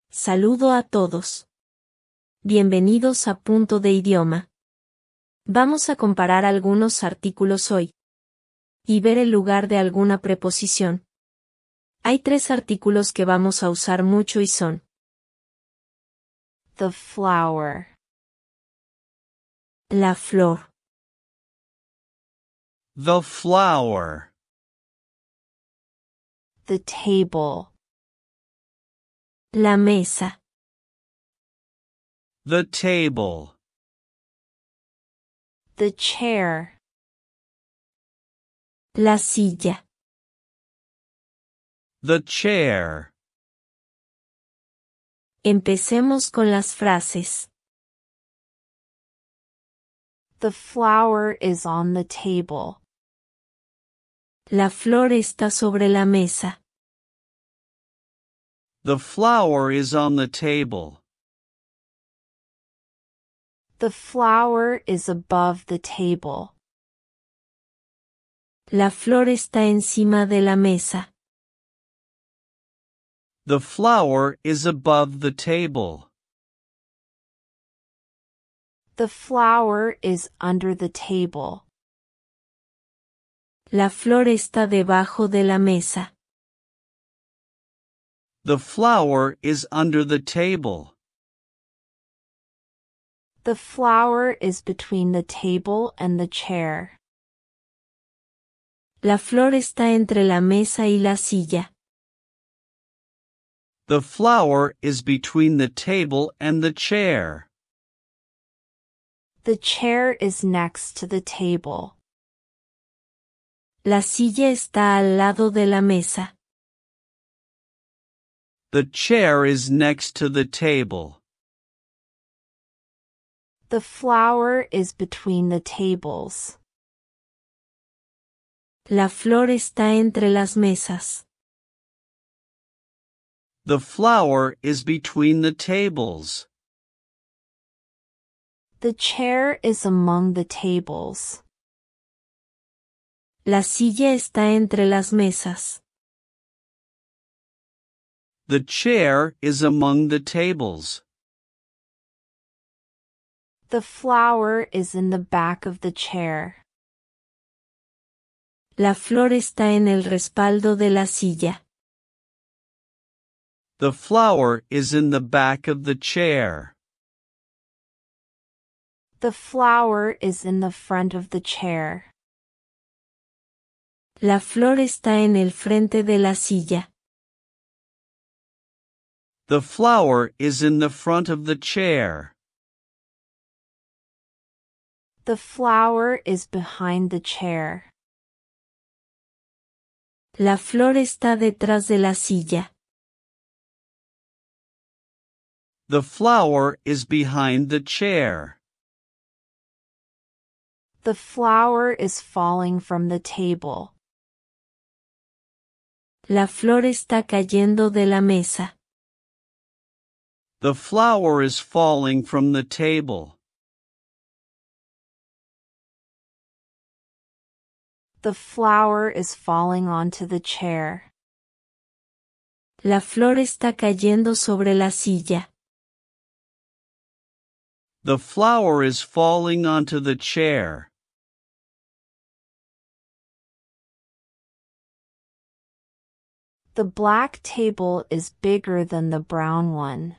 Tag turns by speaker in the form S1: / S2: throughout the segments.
S1: Saludo a todos. Bienvenidos a Punto de Idioma. Vamos a comparar algunos artículos hoy y ver el lugar de alguna preposición. Hay 3 artículos que vamos a usar mucho y son
S2: the flower,
S1: la flor,
S3: the flower,
S2: the table,
S1: la mesa,
S3: the table,
S2: the chair,
S1: la silla.
S3: the chair.
S1: Empecemos con las frases.
S2: the flower is on the table,
S1: La flor está sobre la mesa.
S3: The flower is on the table.
S2: the flower is above the table,
S1: La flor está encima de la mesa.
S3: The flower is above the table.
S2: the flower is under the table,
S1: La flor está debajo de la mesa.
S3: The flower is under the table.
S2: the flower is between the table and the chair,
S1: La flor está entre la mesa y la silla.
S3: The flower is between the table and the chair.
S2: the chair is next to the table,
S1: La silla está al lado de la mesa.
S3: The chair is next to the table.
S2: the flower is between the tables,
S1: La flor está entre las mesas.
S3: The flower is between the tables.
S2: the chair is among the tables,
S1: La silla está entre las mesas.
S3: The chair is among the tables.
S2: the flower is in the back of the chair,
S1: La flor está en el respaldo de la silla.
S3: The flower is in the back of the chair.
S2: the flower is in the front of the chair,
S1: La flor está en el frente de la silla.
S3: The flower is in the front of the chair.
S2: the flower is behind the chair,
S1: La flor está detrás de la silla.
S3: The flower is behind the chair.
S2: the flower is falling from the table,
S1: La flor está cayendo de la mesa.
S3: The flower is falling from the table.
S2: the flower is falling onto the chair,
S1: La flor está cayendo sobre la silla.
S3: The flower is falling onto the chair.
S2: the black table is bigger than the brown one,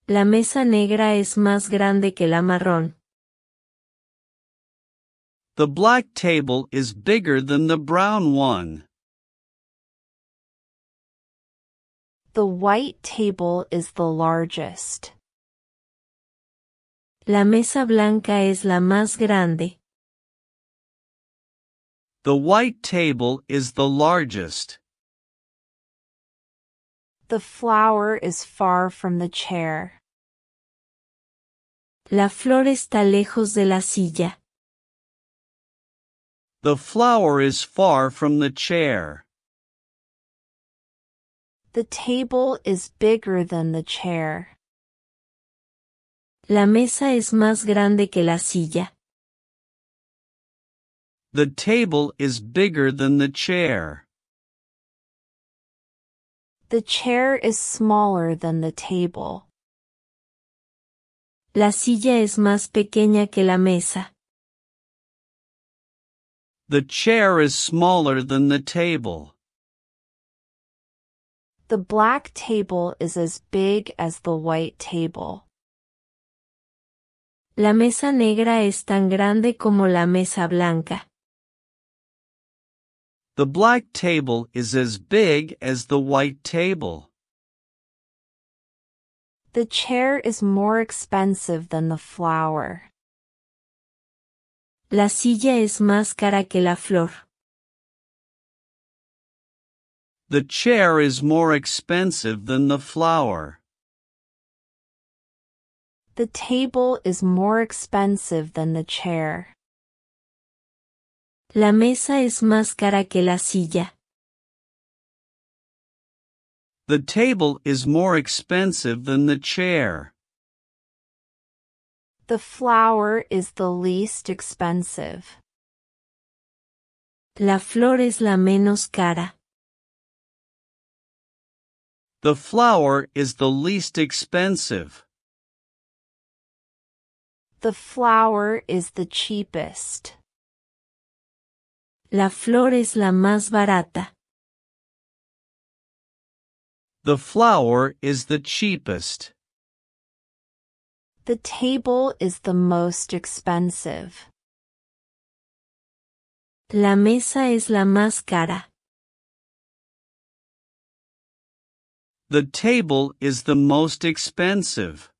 S1: La mesa negra es más grande que la marrón.
S3: The black table is bigger than the brown one.
S2: the white table is the largest,
S1: La mesa blanca es la más grande.
S3: The white table is the largest.
S2: the flower is far from the chair,
S1: La flor está lejos de la silla.
S3: The flower is far from the chair.
S2: the table is bigger than the chair,
S1: La mesa es más grande que la silla.
S3: The table is bigger than the chair.
S2: The chair is smaller than the table.
S1: La silla es más pequeña que la mesa.
S3: The chair is smaller than the table.
S2: The black table is as big as the white table.
S1: La mesa negra es tan grande como la mesa blanca.
S3: The black table is as big as the white table.
S2: The chair is more expensive than the flower.
S1: La silla es más cara que la flor.
S3: The chair is more expensive than the flower.
S2: The table is more expensive than the chair.
S1: La mesa es más cara que la silla.
S3: The table is more expensive than the chair.
S2: The flower is the least expensive.
S1: La flor es la menos cara.
S3: The flower is the least expensive.
S2: The flower is the cheapest.
S1: La flor es la más barata.
S3: The flower is the cheapest.
S2: The table is the most expensive.
S1: La mesa es la más cara.
S3: The table is the most expensive.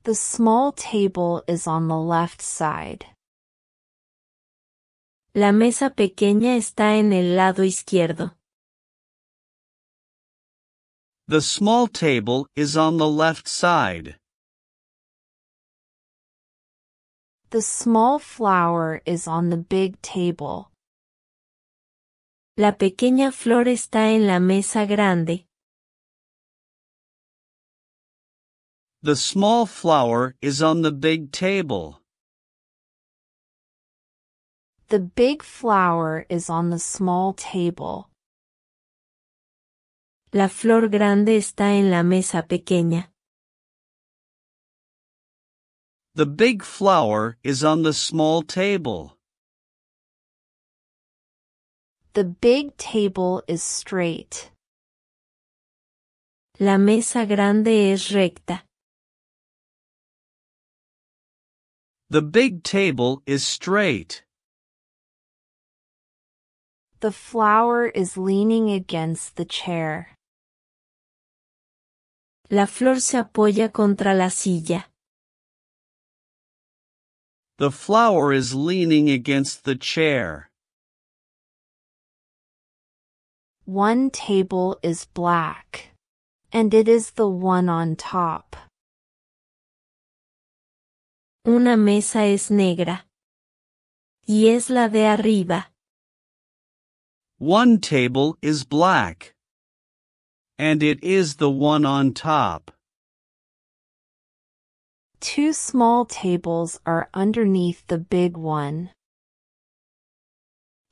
S2: The small table is on the left side.
S1: La mesa pequeña está en el lado izquierdo.
S3: The small table is on the left side.
S2: The small flower is on the big table.
S1: La pequeña flor está en la mesa grande.
S3: The small flower is on the big table.
S2: The big flower is on the small table.
S1: La flor grande está en la mesa pequeña.
S3: The big flower is on the small table.
S2: The big table is straight.
S1: La mesa grande es recta.
S3: The big table is straight.
S2: The flower is leaning against the chair.
S1: La flor se apoya contra la silla.
S3: The flower is leaning against the chair.
S2: One table is black, and it is the one on top.
S1: Una mesa es negra. Y es la de arriba.
S3: One table is black. And it is the one on top.
S2: Two small tables are underneath the big one.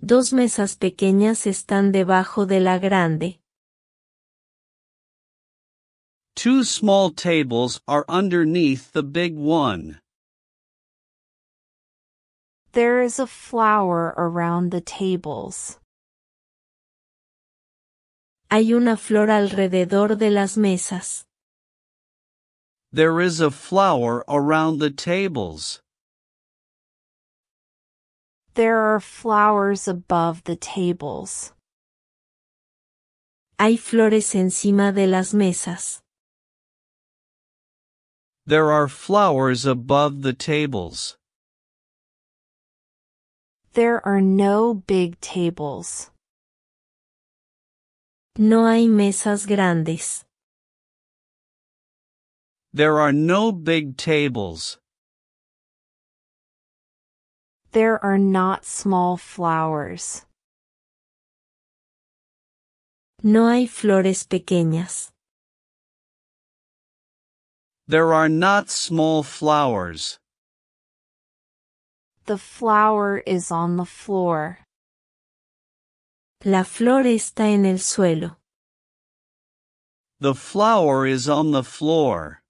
S1: Dos mesas pequeñas están debajo de la grande.
S3: Two small tables are underneath the big one.
S2: There is a flower around the tables.
S1: Hay una flor alrededor de las mesas.
S3: There is a flower around the tables.
S2: There are flowers above the tables.
S1: Hay flores encima de las mesas.
S3: There are flowers above the tables.
S2: There are no big tables.
S1: No hay mesas grandes.
S3: There are no big tables.
S2: There are not small flowers.
S1: No hay flores pequeñas.
S3: There are not small flowers.
S2: The flower is on the floor.
S1: La flor está en el suelo.
S3: The flower is on the floor.